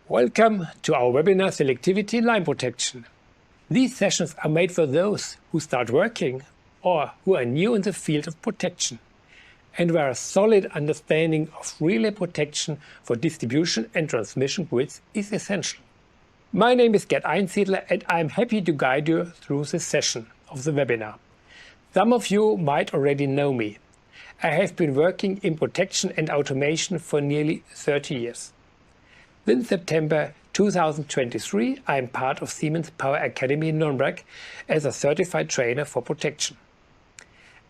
Welcome to our webinar Selectivity Line Protection. These sessions are made for those who start working or who are new in the field of protection and where a solid understanding of relay protection for distribution and transmission grids is essential. My name is Gerd Einsiedler and I am happy to guide you through this session of the webinar. Some of you might already know me. I have been working in protection and automation for nearly 30 years. Since September 2023, I am part of Siemens Power Academy in Nuremberg as a certified trainer for protection.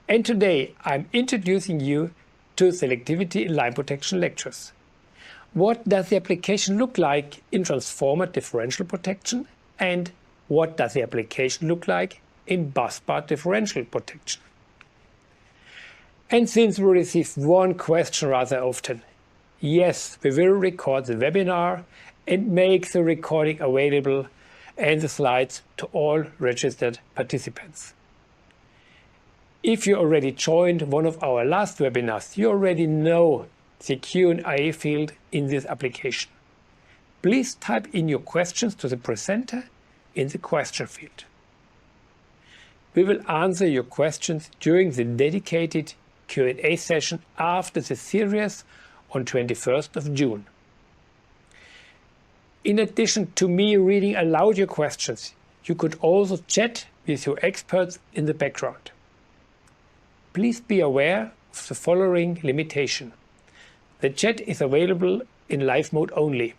And today I'm introducing you to Selectivity in Line Protection lectures. What does the application look like in transformer differential protection? And what does the application look like in busbar differential protection? And since we receive one question rather often, yes, we will record the webinar and make the recording available and the slides to all registered participants. If you already joined one of our last webinars, you already know the Q&A field in this application. Please type in your questions to the presenter in the question field. We will answer your questions during the dedicated Q&A session after the series on 21st of June. In addition to me reading aloud your questions, you could also chat with your experts in the background. Please be aware of the following limitation. The chat is available in live mode only.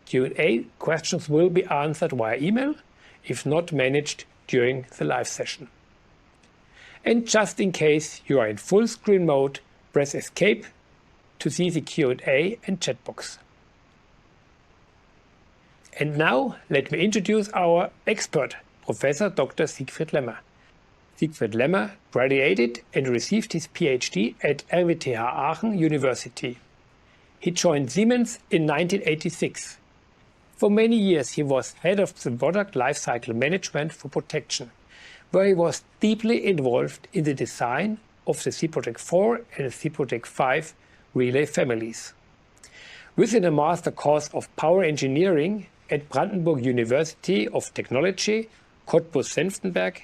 Q&A questions will be answered via email if not managed during the live session. And just in case you are in full screen mode, press Escape to see the Q&A and chat box. And now let me introduce our expert, Professor Dr. Siegfried Lemmer. Siegfried Lemmer graduated and received his PhD at RWTH Aachen University. He joined Siemens in 1986. For many years he was head of the product lifecycle management for protection, where he was deeply involved in the design of the 7.Protect and 7.Protect relay families. Within a master course of power engineering at Brandenburg University of Technology, Cottbus-Senftenberg,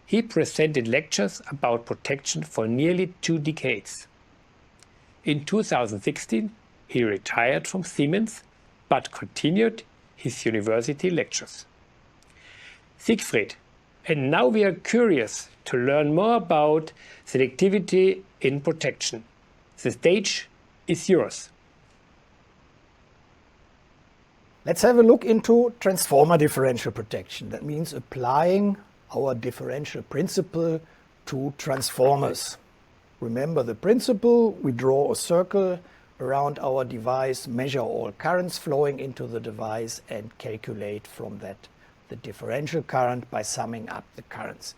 he presented lectures about protection for nearly 2 decades. In 2016, he retired from Siemens, but continued his university lectures. Siegfried, and now we are curious to learn more about selectivity in protection. The stage is yours. Let's have a look into transformer differential protection. That means applying our differential principle to transformers. Remember the principle, we draw a circle around our device, measure all currents flowing into the device and calculate from that the differential current by summing up the currents.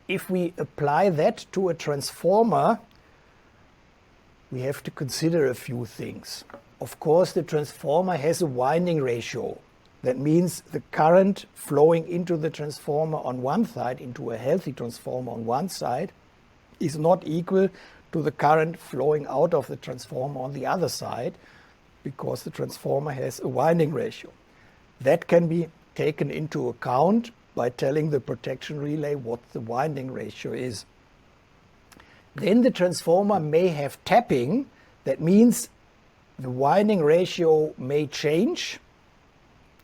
If we apply that to a transformer, we have to consider a few things. Of course, the transformer has a winding ratio. That means the current flowing into the transformer on one side, into a healthy transformer on one side, is not equal to the current flowing out of the transformer on the other side, because the transformer has a winding ratio. That can be taken into account by telling the protection relay what the winding ratio is. Then the transformer may have tapping. That means the winding ratio may change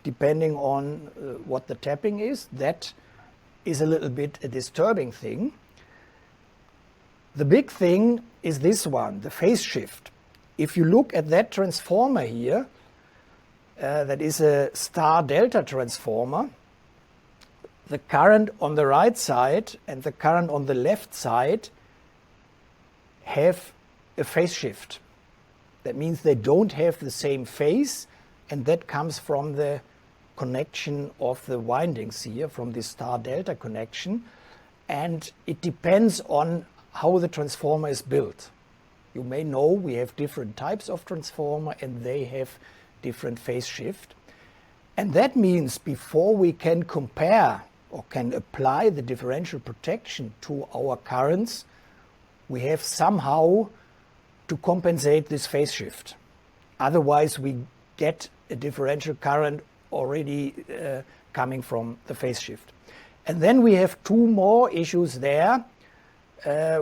depending on what the tapping is. That is a little bit a disturbing thing. The big thing is this one, the phase shift. If you look at that transformer here, that is a star delta transformer, the current on the right side and the current on the left side have a phase shift. That means they don't have the same phase, and that comes from the connection of the windings here, from the star delta connection, and it depends on how the transformer is built. You may know we have different types of transformer and they have different phase shift. And that means before we can compare or can apply the differential protection to our currents, we have somehow to compensate this phase shift. Otherwise, we get a differential current already coming from the phase shift. And then we have two more issues there,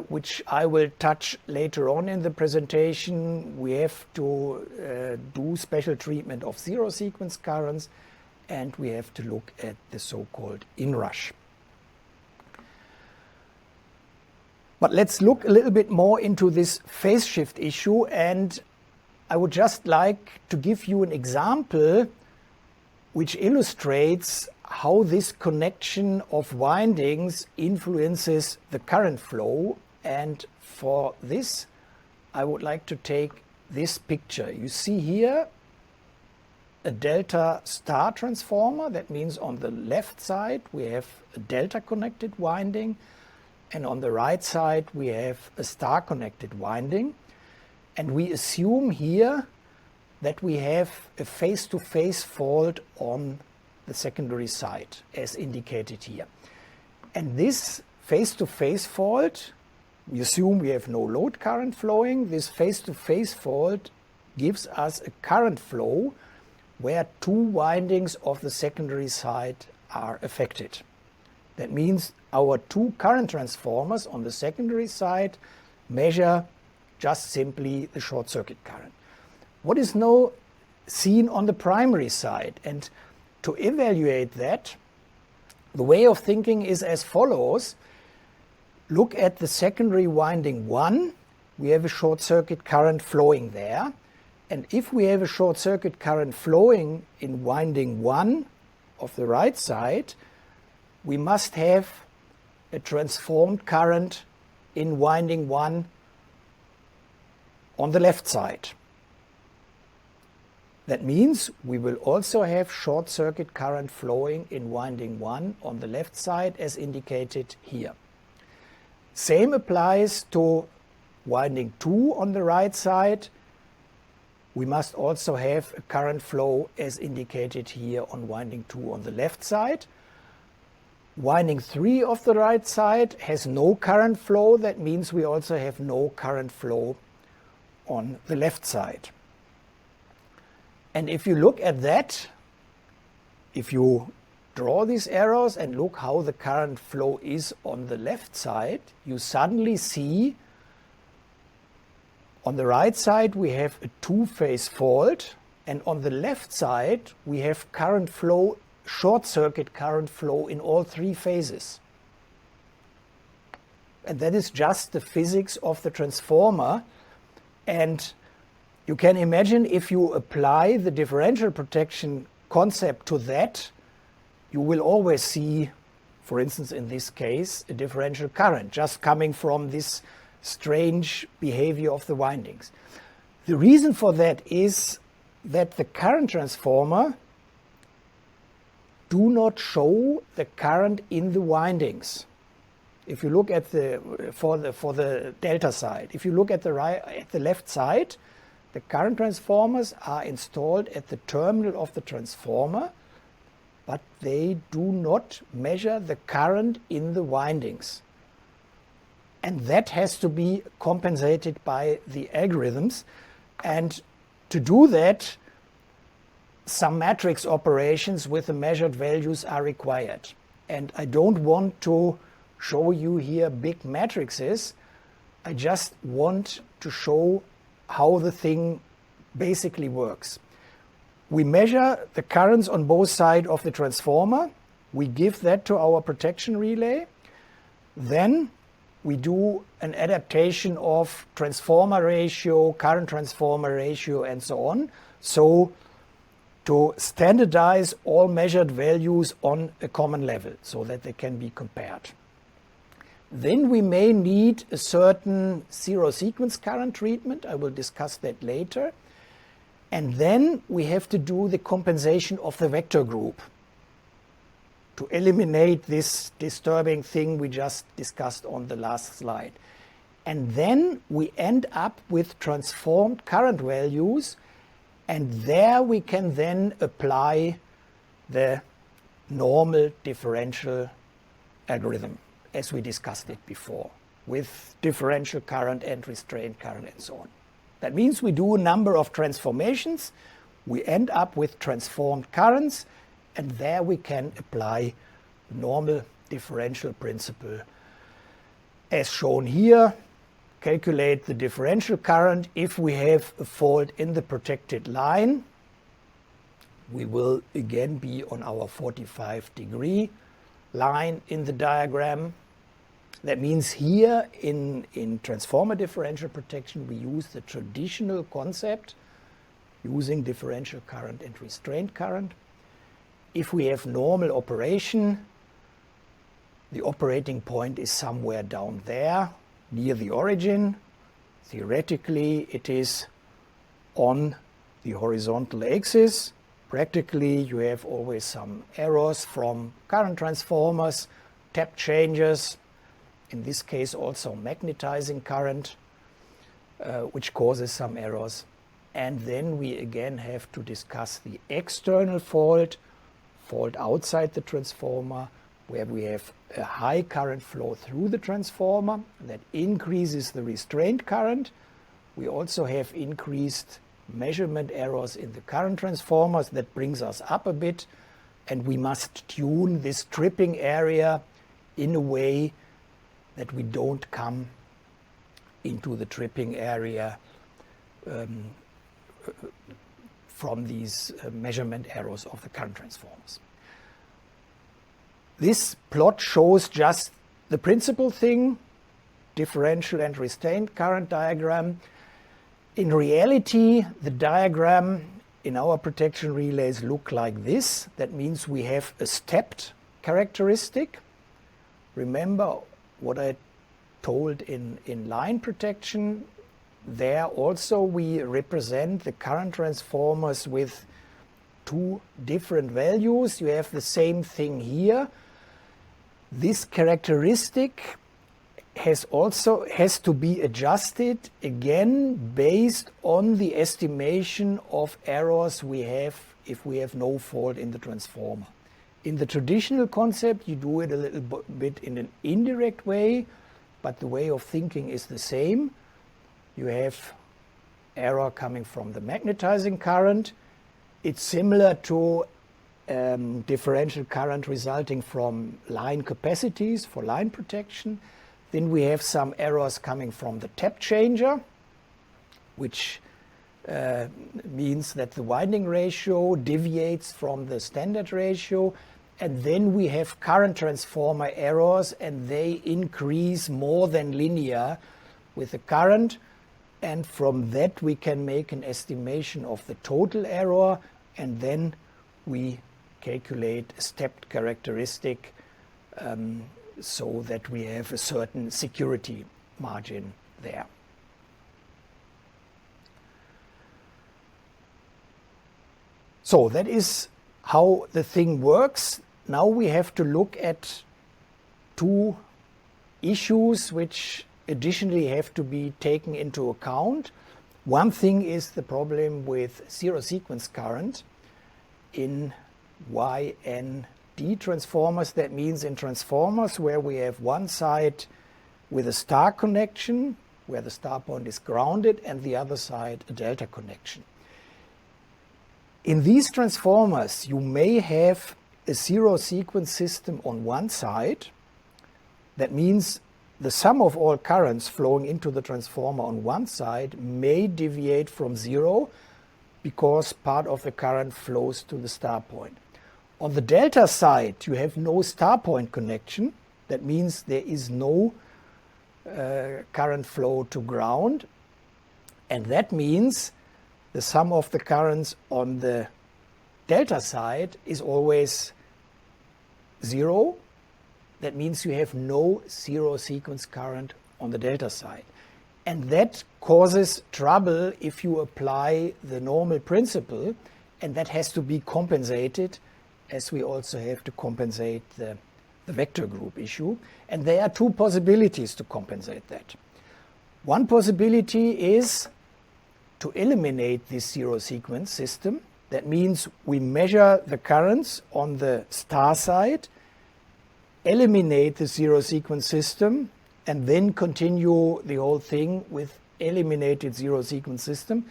which I will touch later on in the presentation. We have to do special treatment of zero sequence currents, and we have to look at the so-called inrush. But let's look a little bit more into this phase shift issue, and I would just like to give you an example which illustrates how this connection of windings influences the current flow. And for this, I would like to take this picture. You see here a delta star transformer. That means on the left side we have a delta connected winding, and on the right side we have a star connected winding. And we assume here that we have a phase-to-phase fault on the secondary side, as indicated here. And this phase-to-phase fault, we assume we have no load current flowing. This phase-to-phase fault gives us a current flow where two windings of the secondary side are affected. That means our two current transformers on the secondary side measure just simply the short circuit current. What is now seen on the primary side? And to evaluate that, the way of thinking is as follows. Look at the secondary winding 1. We have a short circuit current flowing there. And if we have a short circuit current flowing in winding 1 of the right side, we must have a transformed current in winding 1 on the left side. That means we will also have short circuit current flowing in winding 1 on the left side as indicated here. Same applies to winding 2 on the right side. We must also have a current flow as indicated here on winding 2 on the left side. Winding 3 of the right side has no current flow. That means we also have no current flow on the left side. And if you look at that, if you draw these arrows and look how the current flow is on the left side, you suddenly see on the right side we have a two-phase fault, and on the left side we have current flow, short circuit current flow in all three phases. And that is just the physics of the transformer. And you can imagine if you apply the differential protection concept to that, you will always see, for instance in this case, a differential current just coming from this strange behavior of the windings. The reason for that is that the current transformer do not show the current in the windings. If you look at for the delta side, if you look at the left side, the current transformers are installed at the terminal of the transformer, but they do not measure the current in the windings. And that has to be compensated by the algorithms. And to do that, some matrix operations with the measured values are required. And I don't want to show you here big matrices. I just want to show how the thing basically works. We measure the currents on both sides of the transformer. We give that to our protection relay. Then we do an adaptation of transformer ratio, current transformer ratio, and so on. So to standardize all measured values on a common level so that they can be compared. Then we may need a certain zero sequence current treatment. I will discuss that later. And then we have to do the compensation of the vector group to eliminate this disturbing thing we just discussed on the last slide. And then we end up with transformed current values, and there we can then apply the normal differential algorithm as we discussed it before, with differential current and restraint current and so on. That means we do a number of transformations. we end up with transformed currents, and there we can apply the normal differential principle. As shown here, calculate the differential current. If we have a fault in the protected line, we will again be on our 45-degree line in the diagram. That means here in transformer differential protection, we use the traditional concept using differential current and restraint current. If we have normal operation, the operating point is somewhere down there near the origin. Theoretically, it is on the horizontal axis. Practically, you have always some errors from current transformers, tap changes, in this case also magnetizing current, which causes some errors. And then we again have to discuss the external fault outside the transformer, where we have a high current flow through the transformer that increases the restraint current. We also have increased measurement errors in the current transformers that brings us up a bit, and we must tune this tripping area in a way that we don't come into the tripping area from these measurement errors of the current transformers. This plot shows just the principal thing, differential and restraint current diagram. In reality, the diagram in our protection relays look like this. That means we have a stepped characteristic. Remember what I told in line protection. There also we represent the current transformers with two different values. You have the same thing here. This characteristic has to be adjusted again based on the estimation of errors we have if we have no fault in the transformer. In the traditional concept, you do it a little bit in an indirect way, but the way of thinking is the same. You have error coming from the magnetizing current. It's similar to differential current resulting from line capacities for line protection. Then we have some errors coming from the tap changer, which means that the winding ratio deviates from the standard ratio. And then we have current transformer errors, and they increase more than linear with the current. And from that we can make an estimation of the total error, and then we calculate a stepped characteristic so that we have a certain security margin there. So that is how the thing works. Now we have to look at two issues which additionally have to be taken into account. One thing is the problem with zero sequence current in YND transformers. That means in transformers where we have one side with a star connection, where the star point is grounded, and the other side a delta connection. In these transformers, you may have a zero sequence system on one side. That means the sum of all currents flowing into the transformer on one side may deviate from zero because part of the current flows to the star point. On the delta side, you have no star point connection. That means there is no current flow to ground. And that means the sum of the currents on the delta side is always zero. That means you have no zero sequence current on the delta side. And that causes trouble if you apply the normal principle, and that has to be compensated, as we also have to compensate the vector group issue. And there are two possibilities to compensate that. One possibility is to eliminate this zero sequence system. That means we measure the currents on the star side, eliminate the zero sequence system, and then continue the whole thing with eliminated zero sequence system.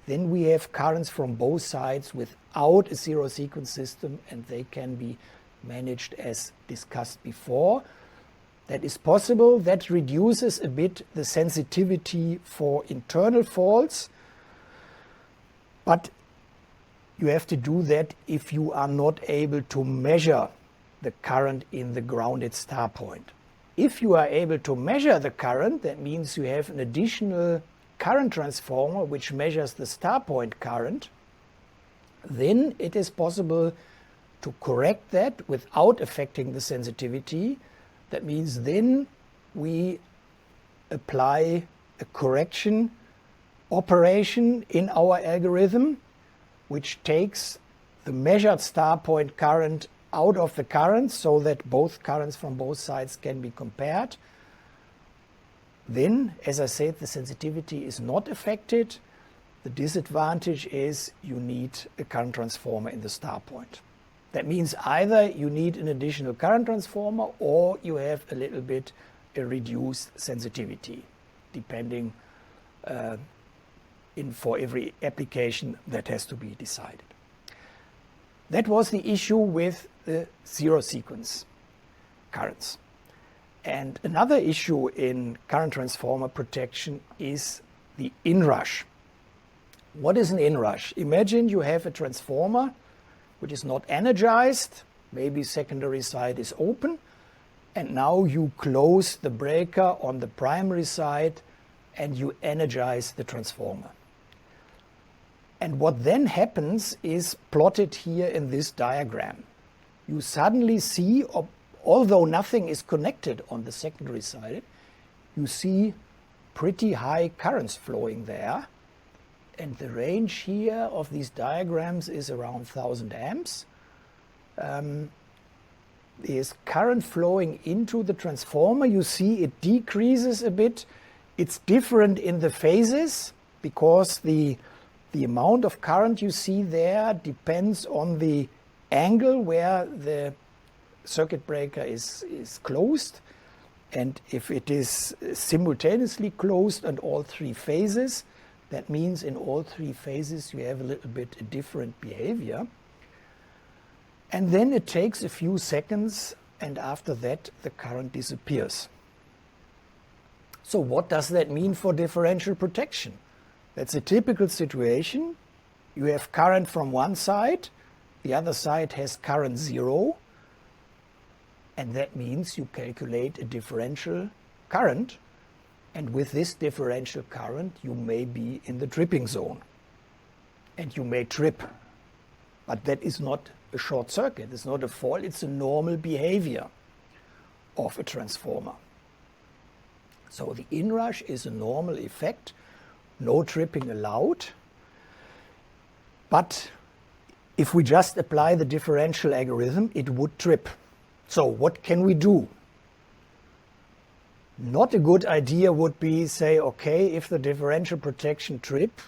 then we have currents from both sides without a zero sequence system, and they can be managed as discussed before. That is possible. That reduces a bit the sensitivity for internal faults, but you have to do that if you are not able to measure the current in the grounded star point. If you are able to measure the current, that means you have an additional current transformer which measures the star point current, then it is possible to correct that without affecting the sensitivity. That means then we apply a correction operation in our algorithm which takes the measured star point current out of the current so that both currents from both sides can be compared. Then, as I said, the sensitivity is not affected. The disadvantage is you need a current transformer in the star point. That means either you need an additional current transformer or you have a little bit a reduced sensitivity, depending for every application that has to be decided. That was the issue with the zero sequence currents. And another issue in current transformer protection is the inrush. What is an inrush? Imagine you have a transformer which is not energized, maybe secondary side is open, and now you close the breaker on the primary side and you energize the transformer. And what then happens is plotted here in this diagram. You suddenly see, although nothing is connected on the secondary side, you see pretty high currents flowing there. And the range here of these diagrams is around 1000 amps. There's current flowing into the transformer. You see it decreases a bit. It's different in the phases because the amount of current you see there depends on the angle where the circuit breaker is closed. And if it is simultaneously closed on all three phases, that means in all three phases you have a little bit different behavior. And then it takes a few seconds, and after that the current disappears. So what does that mean for differential protection? That's a typical situation. You have current from one side, the other side has current zero, and that means you calculate a differential current, and with this differential current you may be in the tripping zone and you may trip. But that is not a short circuit, it's not a fault, it's a normal behavior of a transformer. So the inrush is a normal effect, no tripping allowed. But if we just apply the differential algorithm, it would trip. So what can we do? Not a good idea would be say, okay, if the differential protection trip,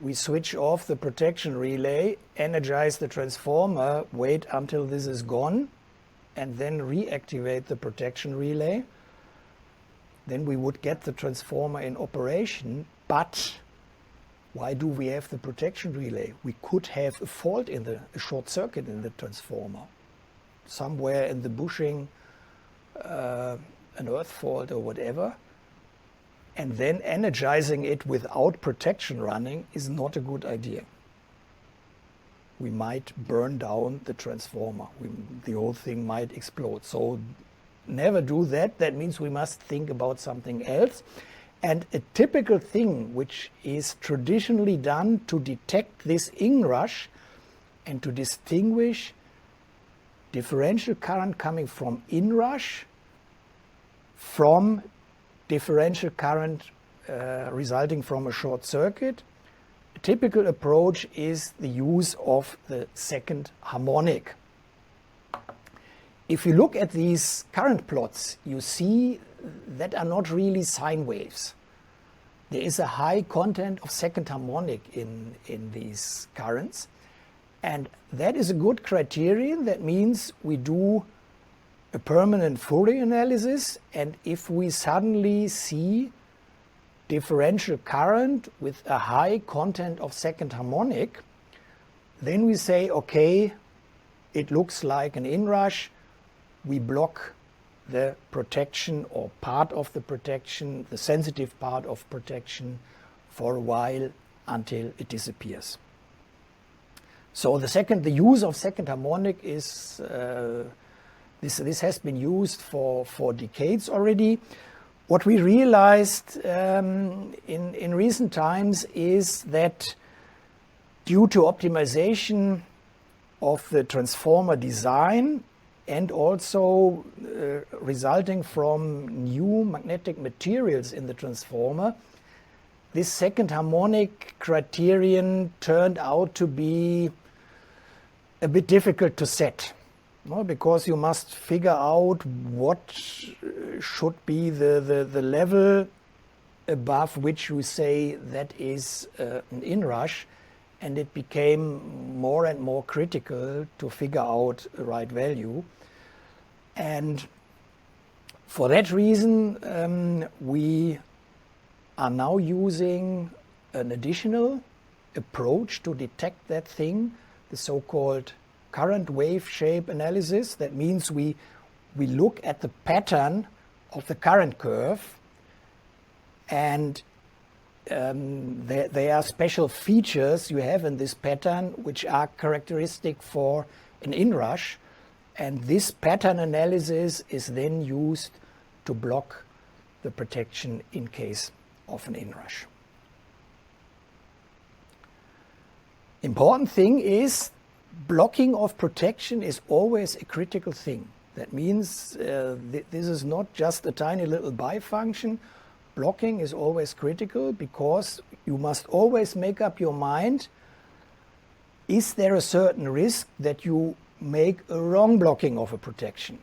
we switch off the protection relay, energize the transformer, wait until this is gone, and then reactivate the protection relay. Then we would get the transformer in operation. But why do we have the protection relay? We could have a fault in a short circuit in the transformer. Somewhere in the bushing, an earth fault or whatever. And then energizing it without protection running is not a good idea. We might burn down the transformer. The whole thing might explode. So never do that. That means we must think about something else. And a typical thing which is traditionally done to detect this inrush and to distinguish differential current coming from inrush from differential current resulting from a short circuit, a typical approach is the use of the second harmonic. If you look at these current plots, you see that are not really sine waves. There is a high content of second harmonic in these currents, and that is a good criterion. That means we do a permanent Fourier analysis, and if we suddenly see differential current with a high content of second harmonic, then we say, okay, it looks like an inrush. We block the protection or part of the protection, the sensitive part of protection, for a while until it disappears. So the use of second harmonic is this has been used for decades already. What we realized in recent times is that due to optimization of the transformer design and also resulting from new magnetic materials in the transformer, this second harmonic criterion turned out to be a bit difficult to set. Because you must figure out what should be the level above which you say that is an inrush, and it became more and more critical to figure out the right value. And for that reason, we are now using an additional approach to detect that thing, the so-called current wave shape analysis. That means we look at the pattern of the current curve, and there are special features you have in this pattern which are characteristic for an inrush, and this pattern analysis is then used to block the protection in case of an inrush. Important thing is blocking of protection is always a critical thing. That means this is not just a tiny little bifunction. Blocking is always critical because you must always make up your mind, is there a certain risk that you make a wrong blocking of a protection?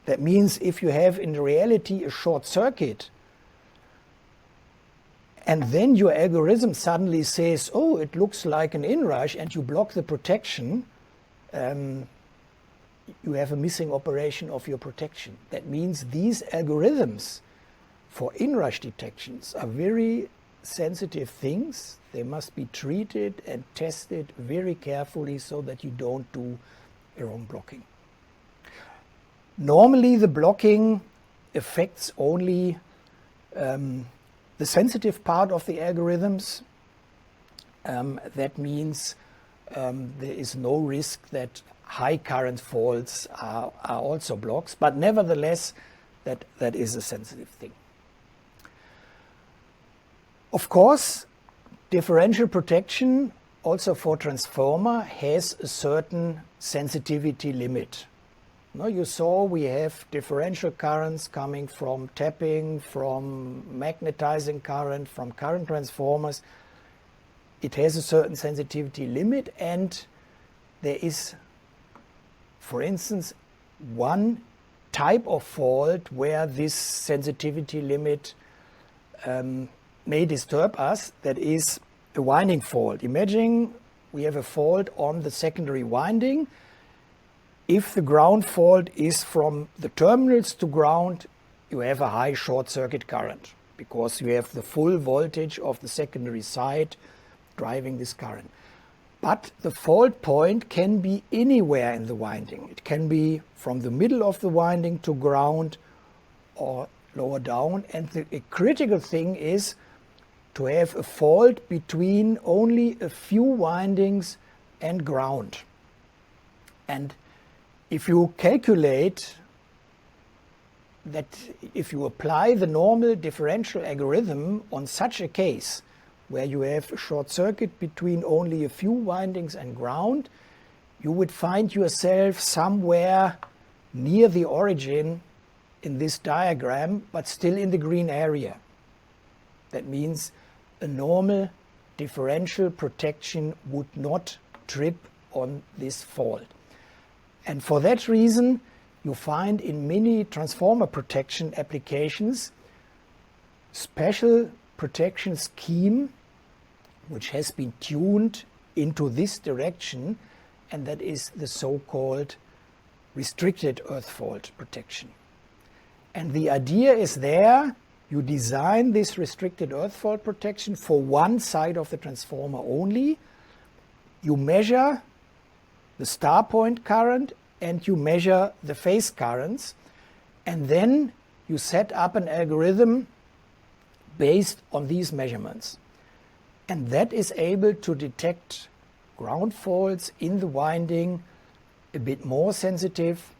That means if you have in reality a short circuit and then your algorithm suddenly says, oh, it looks like an inrush, and you block the protection, you have a missing operation of your protection. That means these algorithms for inrush detections are very sensitive things. They must be treated and tested very carefully so that you don't do a wrong blocking. Normally the blocking affects only the sensitive part of the algorithms. That means there is no risk that high current faults are also blocks, but nevertheless that is a sensitive thing. Of course, differential protection also for transformer has a certain sensitivity limit. Now you saw we have differential currents coming from tapping, from magnetizing current, from current transformers. It has a certain sensitivity limit, and there is, for instance, one type of fault where this sensitivity limit may disturb us. That is a winding fault. Imagine we have a fault on the secondary winding. If the ground fault is from the terminals to ground, you have a high short circuit current because you have the full voltage of the secondary side driving this current. But the fault point can be anywhere in the winding. It can be from the middle of the winding to ground or lower down. And the critical thing is to have a fault between only a few windings and ground. And if you calculate that, if you apply the normal differential algorithm on such a case where you have a short circuit between only a few windings and ground, you would find yourself somewhere near the origin in this diagram, but still in the green area. That means a normal differential protection would not trip on this fault. And for that reason, you find in many transformer protection applications special protection scheme which has been tuned into this direction, and that is the so-called restricted earth fault protection. And the idea is there You design this restricted earth fault protection for one side of the transformer only. You measure the star point current and you measure the phase currents, and then you set up an algorithm based on these measurements. And that is able to detect ground faults in the winding a bit more sensitive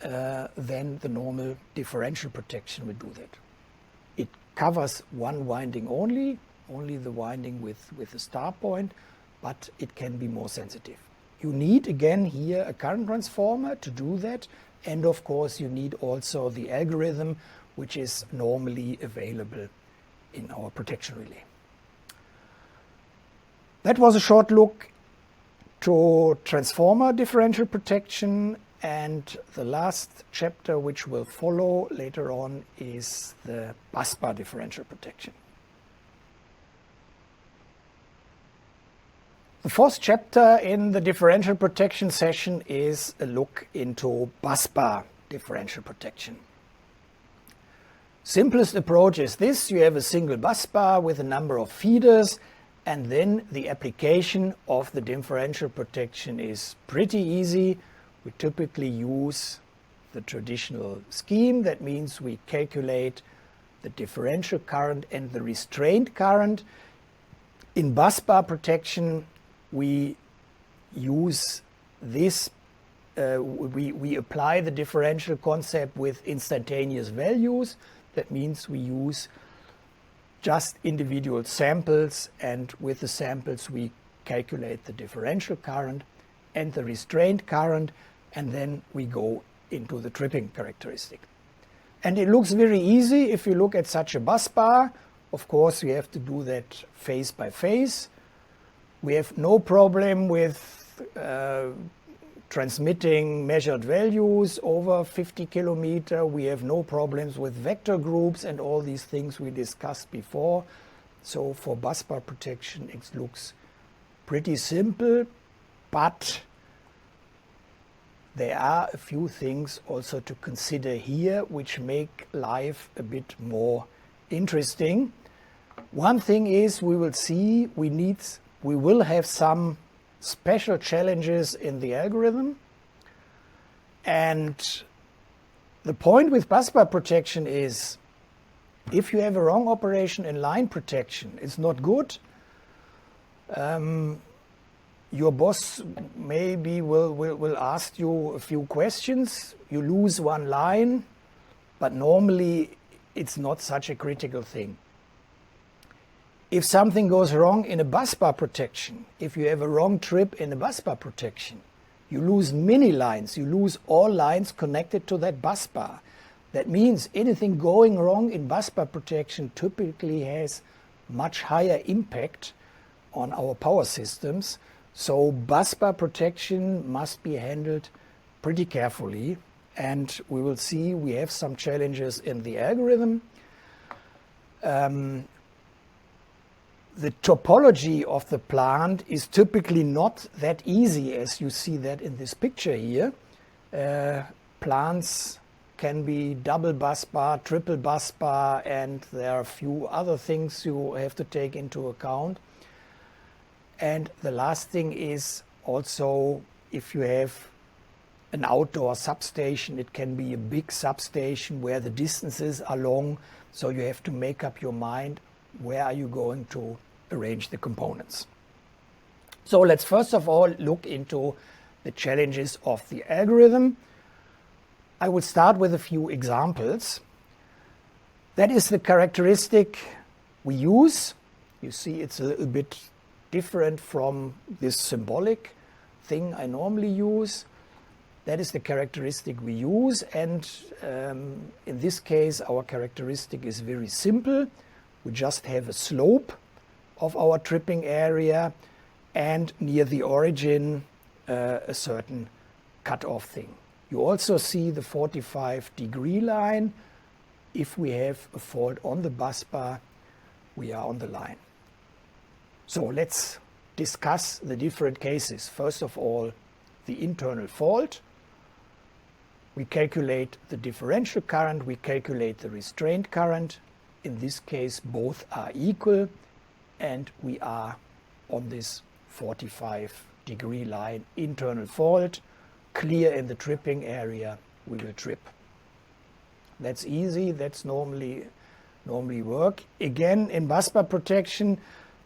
than the normal differential protection will do that. It covers one winding only the winding with the star point, but it can be more sensitive. You need again here a current transformer to do that, and of course you need also the algorithm which is normally available in our protection relay. That was a short look to transformer differential protection, and the last chapter which will follow later on is the busbar differential protection. The fourth chapter in the differential protection session is a look into busbar differential protection. Simplest approach is this: you have a single busbar with a number of feeders, and then the application of the differential protection is pretty easy. We typically use the traditional scheme. That means we calculate the differential current and the restraint current. In busbar protection, we use this, we apply the differential concept with instantaneous values. That means we use just individual samples, and with the samples we calculate the differential current and the restraint current, and then we go into the tripping characteristic. And it looks very easy if you look at such a busbar. Of course, we have to do that phase by phase. We have no problem with transmitting measured values over 50 kilometer. We have no problems with vector groups and all these things we discussed before. So for busbar protection, it looks pretty simple, but there are a few things also to consider here which make life a bit more interesting. One thing is, we will see we will have some special challenges in the algorithm, and the point with busbar protection is, if you have a wrong operation in line protection, it's not good. Your boss maybe will ask you a few questions. You lose one line, but normally it's not such a critical thing. If something goes wrong in a busbar protection, if you have a wrong trip in a busbar protection, you lose many lines, you lose all lines connected to that busbar. That means anything going wrong in busbar protection typically has much higher impact on our power systems. So busbar protection must be handled pretty carefully, and we will see we have some challenges in the algorithm. The topology of the plant is typically not that easy as you see that in this picture here. Plants can be double busbar, triple busbar, and there are a few other things you have to take into account. And the last thing is also, if you have an outdoor substation, it can be a big substation where the distances are long, so you have to make up your mind where are you going to arrange the components. So let's first of all look into the challenges of the algorithm. I will start with a few examples. That is the characteristic we use. You see it's a little bit different from this symbolic thing I normally use. That is the characteristic we use, and in this case our characteristic is very simple. We just have a slope of our tripping area, and near the origin a certain cutoff thing. You also see the 45-degree line. If we have a fault on the busbar, we are on the line. So let's discuss the different cases. First of all, the internal fault. We calculate the differential current, we calculate the restraint current. in this case both are equal, and we are on this 45-degree line, internal fault, clear in the tripping area, we will trip. That's easy, that's normally work. Again, in busbar protection,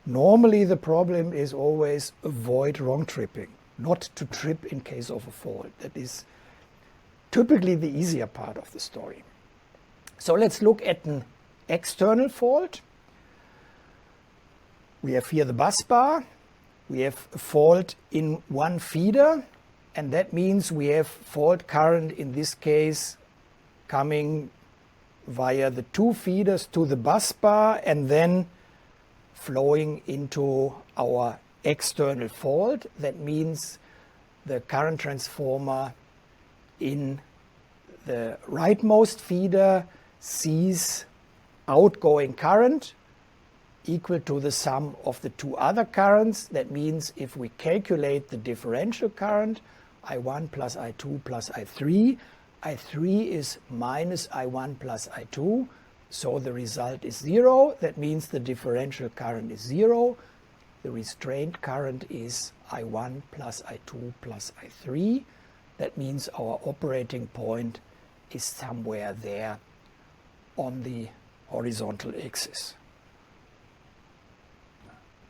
normally the problem is always avoid wrong tripping, not to trip in case of a fault. That is typically the easier part of the story. So let's look at an external fault. We have here the busbar. We have a fault in one feeder, and that means we have fault current, in this case, coming via the two feeders to the busbar and then flowing into our external fault. That means the current transformer in the rightmost feeder sees outgoing current equal to the sum of the two other currents. That means if we calculate the differential current, I1 plus I2 plus I3, I3 is minus I1 plus I2, so the result is 0. That means the differential current is 0. The restrained current is I1 plus I2 plus I3. That means our operating point is somewhere there on the horizontal axis.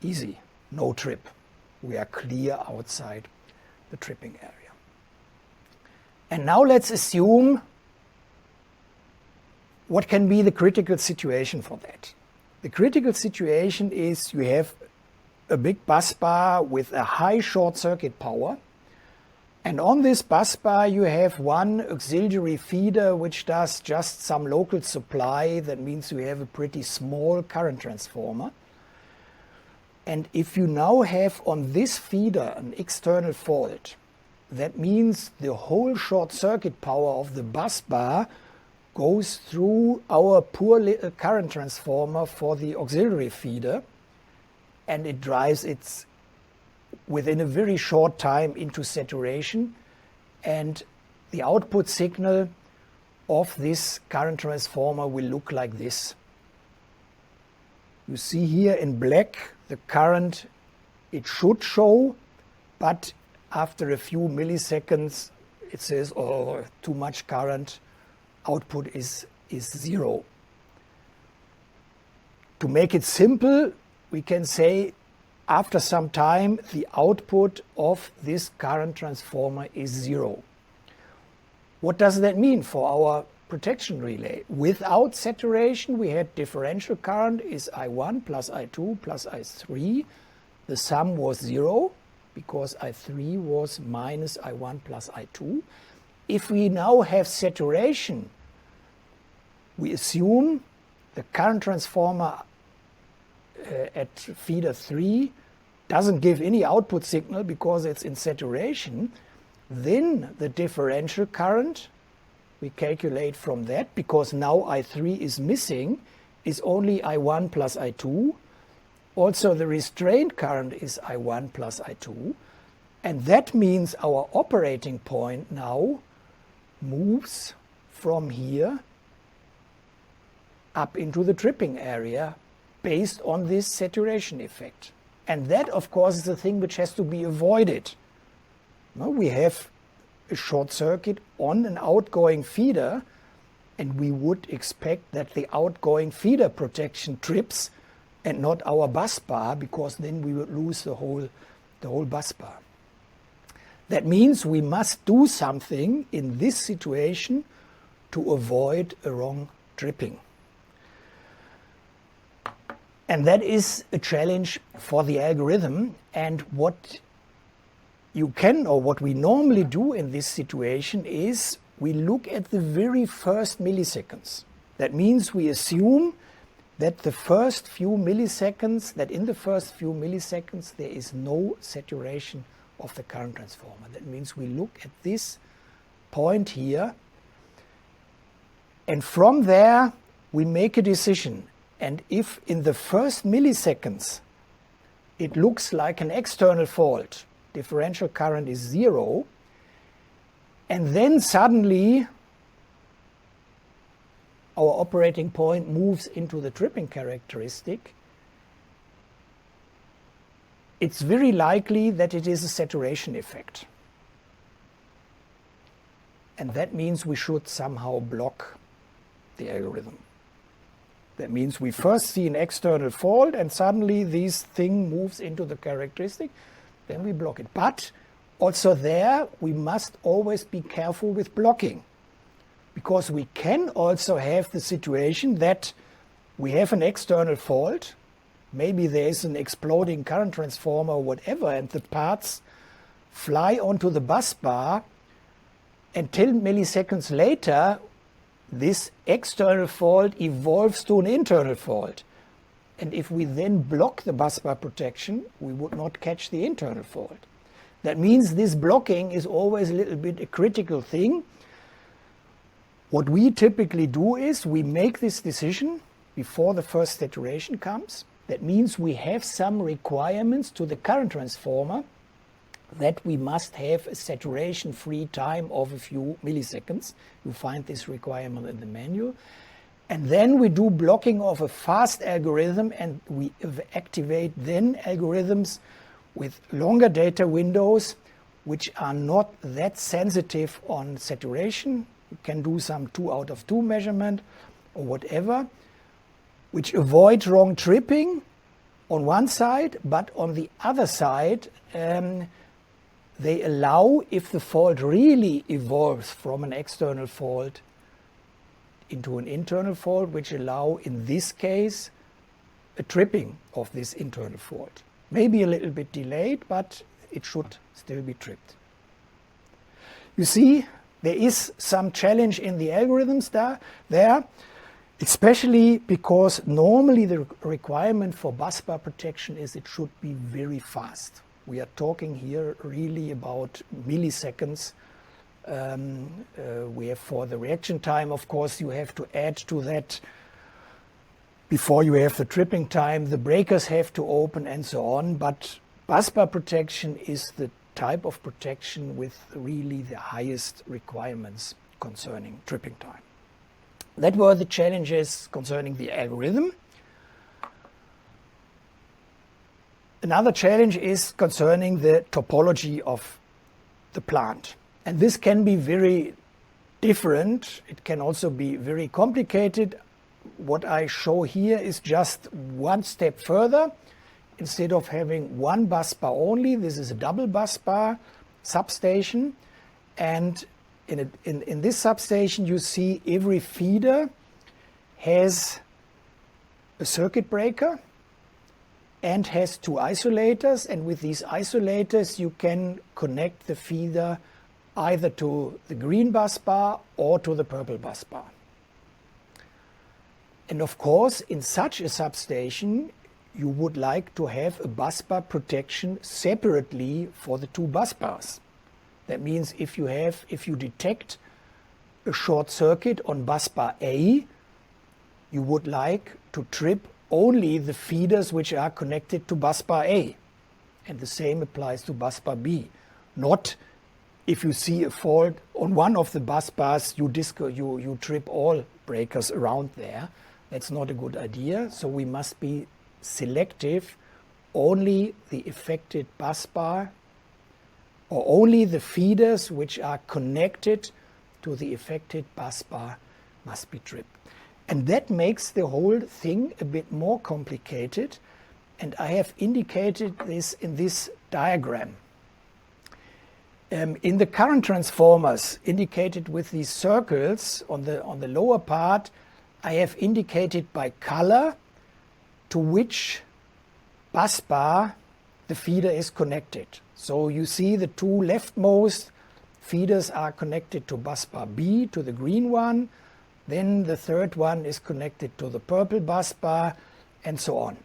Easy, no trip. We are clear outside the tripping area. And now let's assume what can be the critical situation for that. The critical situation is you have a big bus bar with a high short circuit power, and on this bus bar you have one auxiliary feeder which does just some local supply. That means you have a pretty small current transformer. And if you now have on this feeder an external fault, that means the whole short circuit power of the bus bar goes through our poor little current transformer for the auxiliary feeder, and it drives it within a very short time into saturation, and the output signal of this current transformer will look like this. You see here in black the current it should show, but after a few milliseconds it says, oh, too much current, output is 0. To make it simple, we can say after some time the output of this current transformer is 0. What does that mean for our protection relay? Without saturation we had differential current is I1 plus I2 plus I3. The sum was 0 because I3 was minus I1 plus I2. If we now have saturation, we assume the current transformer at feeder 3 doesn't give any output signal because it's in saturation. Then the differential current, we calculate from that, because now I3 is missing, is only I1 plus I2. Also the restrained current is I1 plus I2. And that means our operating point now moves from here up into the tripping area based on this saturation effect. And that, of course, is the thing which has to be avoided. Now, we have a short circuit on an outgoing feeder, and we would expect that the outgoing feeder protection trips and not our bus bar, because then we would lose the whole bus bar. That means we must do something in this situation to avoid a wrong tripping. And that is a challenge for the algorithm. And what you can, or what we normally do in this situation, is we look at the very first milliseconds. That means we assume that in the first few milliseconds there is no saturation of the current transformer. That means we look at this point here, and from there we make a decision. And if in the first milliseconds it looks like an external fault, differential current is 0, and then suddenly our operating point moves into the tripping characteristic, it's very likely that it is a saturation effect. And that means we should somehow block the algorithm. That means we first see an external fault and suddenly this thing moves into the characteristic, then we block it. But also there we must always be careful with blocking, because we can also have the situation that we have an external fault, maybe there is an exploding current transformer or whatever, and the parts fly onto the bus bar, and 10 milliseconds later this external fault evolves to an internal fault. And if we then block the busbar protection, we would not catch the internal fault. That means this blocking is always a little bit a critical thing. What we typically do is we make this decision before the first saturation comes. That means we have some requirements to the current transformer that we must have a saturation-free time of a few milliseconds. You find this requirement in the manual. And then we do blocking of a fast algorithm, and we activate then algorithms with longer data windows which are not that sensitive on saturation. You can do some 2 out of 2 measurement or whatever, which avoid wrong tripping on one side, but on the other side, they allow, if the fault really evolves from an external fault into an internal fault, which allow, in this case, a tripping of this internal fault. Maybe a little bit delayed, but it should still be tripped. You see, there is some challenge in the algorithms there, especially because normally the requirement for busbar protection is it should be very fast. We are talking here really about milliseconds. We have for the reaction time, of course, you have to add to that before you have the tripping time, the breakers have to open and so on. But busbar protection is the type of protection with really the highest requirements concerning tripping time. That were the challenges concerning the algorithm. Another challenge is concerning the topology of the plant. And this can be very different. It can also be very complicated. What I show here is just one step further. Instead of having one busbar only, this is a double busbar substation. And in this substation, you see every feeder has a circuit breaker and has 2 isolators, and with these isolators you can connect the feeder either to the green busbar or to the purple busbar. And of course, in such a substation you would like to have a busbar protection separately for the 2 busbars. That means if you detect a short circuit on busbar A, you would like to trip only the feeders which are connected to busbar A. And the same applies to busbar B. Not if you see a fault on one of the busbars, you trip all breakers around there. That's not a good idea. So we must be selective. Only the affected busbar or only the feeders which are connected to the affected busbar must be tripped. And that makes the whole thing a bit more complicated, and I have indicated this in this diagram. In the current transformers indicated with these circles on the lower part, I have indicated by color to which busbar the feeder is connected. So you see the 2 leftmost feeders are connected to busbar B, to the green one. Then the third one is connected to the purple busbar, and so on.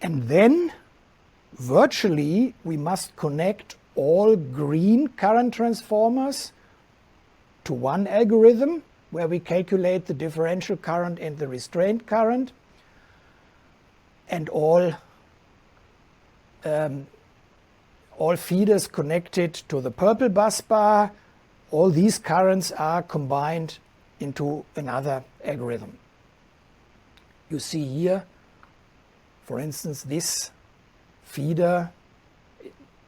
And then virtually we must connect all green current transformers to one algorithm where we calculate the differential current and the restraint current, and all feeders connected to the purple busbar. All these currents are combined into another algorithm. You see here, for instance, this feeder,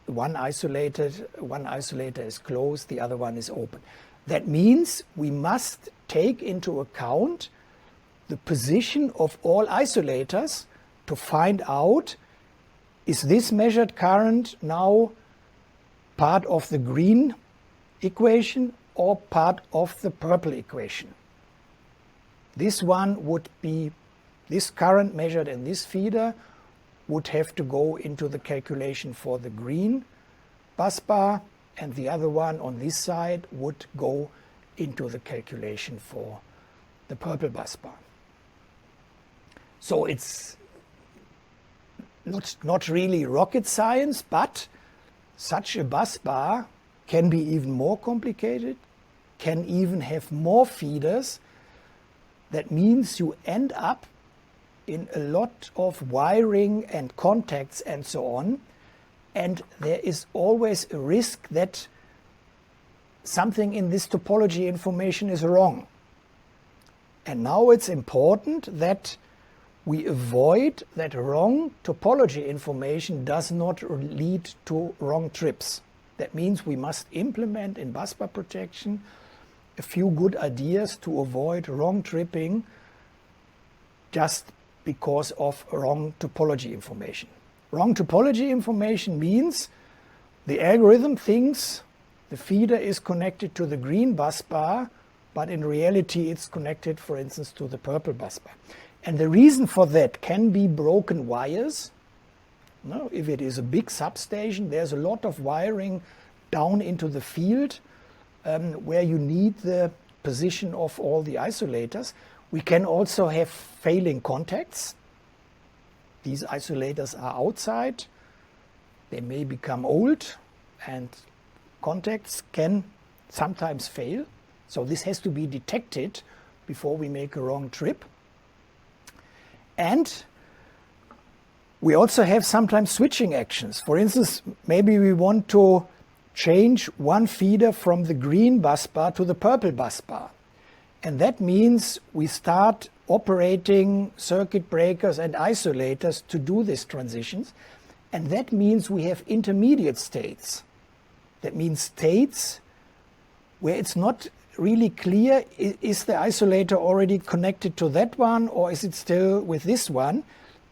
one isolator is closed, the other one is open. That means we must take into account the position of all isolators to find out, is this measured current now part of the green equation or part of the purple equation. This one would be, this current measured in this feeder would have to go into the calculation for the green bus bar, and the other one on this side would go into the calculation for the purple bus bar. So it's not really rocket science, but such a bus bar can be even more complicated, can even have more feeders. That means you end up in a lot of wiring and contacts and so on, and there is always a risk that something in this topology information is wrong. And now it's important that we avoid that wrong topology information does not lead to wrong trips. That means we must implement in busbar protection a few good ideas to avoid wrong tripping just because of wrong topology information. Wrong topology information means the algorithm thinks the feeder is connected to the green bus bar, but in reality it's connected, for instance, to the purple bus bar. And the reason for that can be broken wires. No, if it is a big substation, there's a lot of wiring down into the field where you need the position of all the isolators. We can also have failing contacts. These isolators are outside. They may become old and contacts can sometimes fail. So this has to be detected before we make a wrong trip. And we also have sometimes switching actions. For instance, maybe we want to change one feeder from the green bus bar to the purple bus bar. And that means we start operating circuit breakers and isolators to do these transitions. And that means we have intermediate states. That means states where it's not really clear, is the isolator already connected to that one or is it still with this one?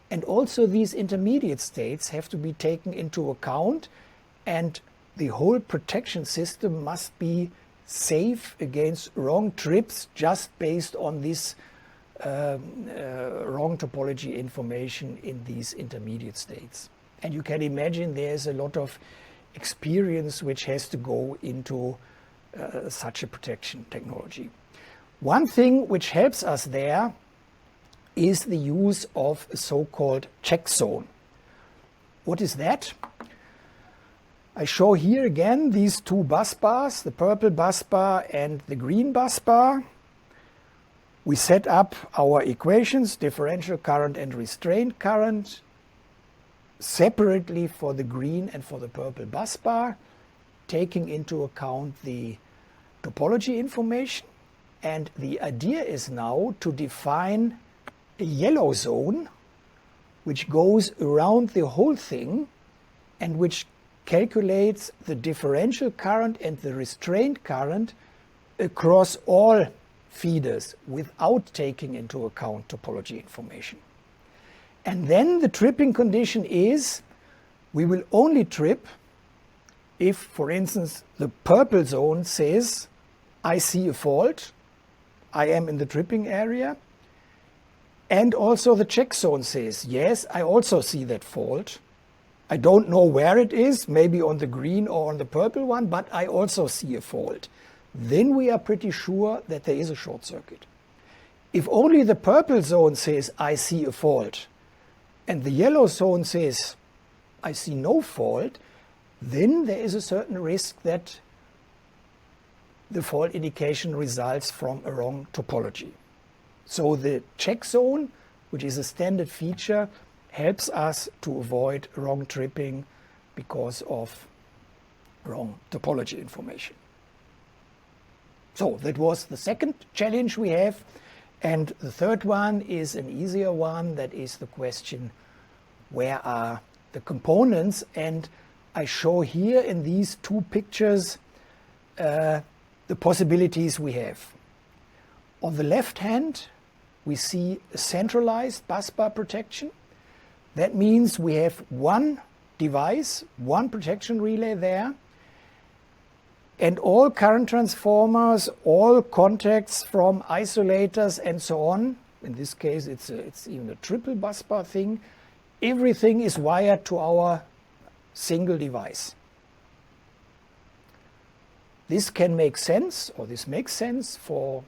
And also these intermediate states have to be taken into account, and the whole protection system must be safe against wrong trips just based on this wrong topology information in these intermediate states. And you can imagine there's a lot of experience which has to go into such a protection technology. One thing which helps us there is the use of a so-called check zone. What is that? I show here again these two bus bars, the purple bus bar and the green bus bar. We set up our equations, differential current and restraint current, separately for the green and for the purple bus bar, taking into account the topology information. And the idea is now to define a yellow zone which goes around the whole thing and which calculates the differential current and the restraint current across all feeders without taking into account topology information. And then the tripping condition is we will only trip if, for instance, the purple zone says, I see a fault, I am in the tripping area, and also the check zone says, yes, I also see that fault. I don't know where it is, maybe on the green or on the purple one, but I also see a fault. Then we are pretty sure that there is a short circuit. If only the purple zone says, I see a fault, and the yellow zone says, I see no fault, then there is a certain risk that the fault indication results from a wrong topology. So the check zone, which is a standard feature, helps us to avoid wrong tripping because of wrong topology information. So that was the second challenge we have. And the third one is an easier one. That is the question, where are the components? And I show here in these two pictures the possibilities we have. On the left hand, we see a centralized busbar protection. That means we have one device, one protection relay there, and all current transformers, all contacts from isolators and so on. In this case, it's even a triple busbar thing. Everything is wired to our single device. This can make sense, or this makes sense for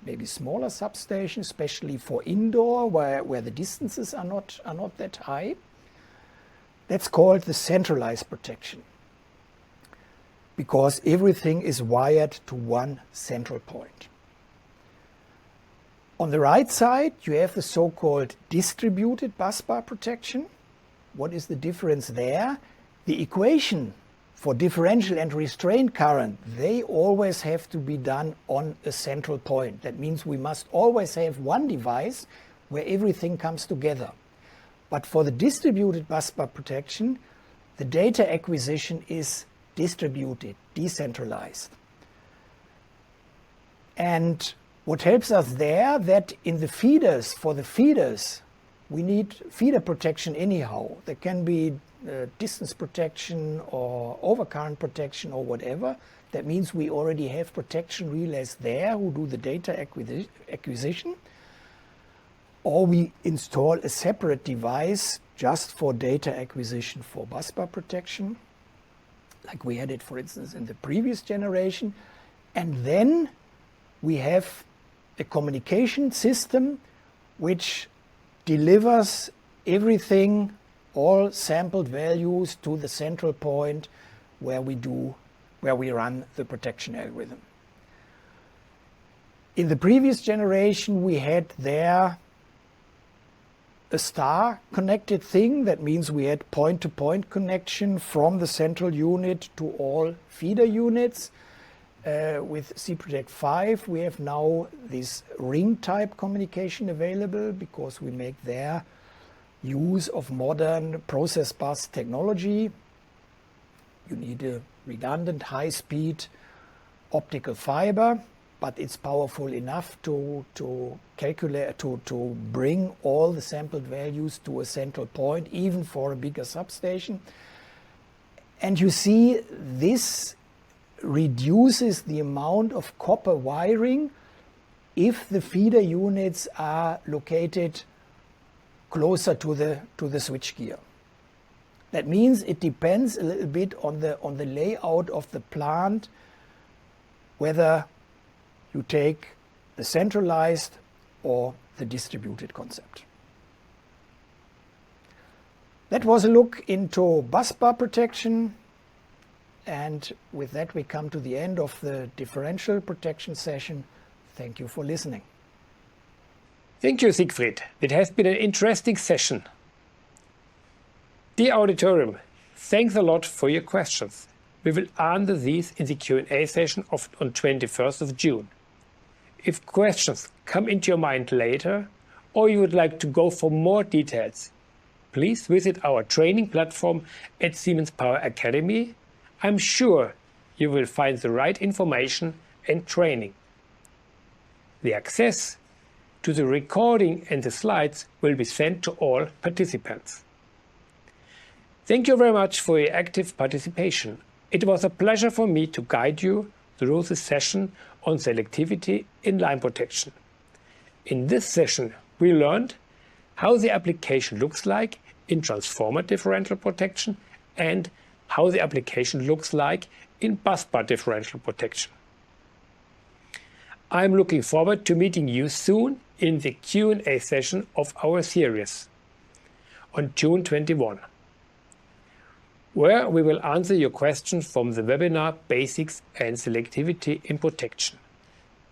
maybe smaller substations, especially for indoor, where the distances are not that high. That's called the centralized protection, because everything is wired to one central point. On the right side, you have the so-called distributed busbar protection. What is the difference there? The equation for differential and restraint current, they always have to be done on a central point. That means we must always have one device where everything comes together. But for the distributed busbar protection, the data acquisition is distributed, decentralized. And what helps us there, that in the feeders, for the feeders, we need feeder protection anyhow. There can be distance protection or overcurrent protection or whatever. That means we already have protection relays there who do the data acquisition. Or we install a separate device just for data acquisition for busbar protection, like we had it, for instance, in the previous generation. And then we have a communication system which delivers everything, all sampled values, to the central point where we run the protection algorithm. In the previous generation, we had there a star connected thing. That means we had point-to-point connection from the central unit to all feeder units. With CProtect 5, we have now this ring-type communication available because we make there use of modern process bus technology. You need a redundant high-speed optical fiber, but it's powerful enough to calculate, to bring all the sampled values to a central point, even for a bigger substation. And you see, this reduces the amount of copper wiring if the feeder units are located closer to the switchgear. That means it depends a little bit on the layout of the plant, whether you take the centralized or the distributed concept. That was a look into busbar protection. And with that, we come to the end of the differential protection session. Thank you for listening. Thank you, Siegfried. It has been an interesting session. Dear auditorium, thanks a lot for your questions. We will answer these in the Q&A session on 21st of June. If questions come into your mind later, or you would like to go for more details, please visit our training platform at Siemens Power Academy. I'm sure you will find the right information and training. The access to the recording and the slides will be sent to all participants. Thank you very much for your active participation. It was a pleasure for me to guide you through the session on selectivity in line protection. In this session, we learned how the application looks like in transformer differential protection and how the application looks like in busbar differential protection. I'm looking forward to meeting you soon in the Q&A session of our series on June 21, where we will answer your questions from the webinar Basics and Selectivity in Protection.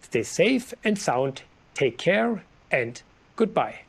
Stay safe and sound, take care, and goodbye.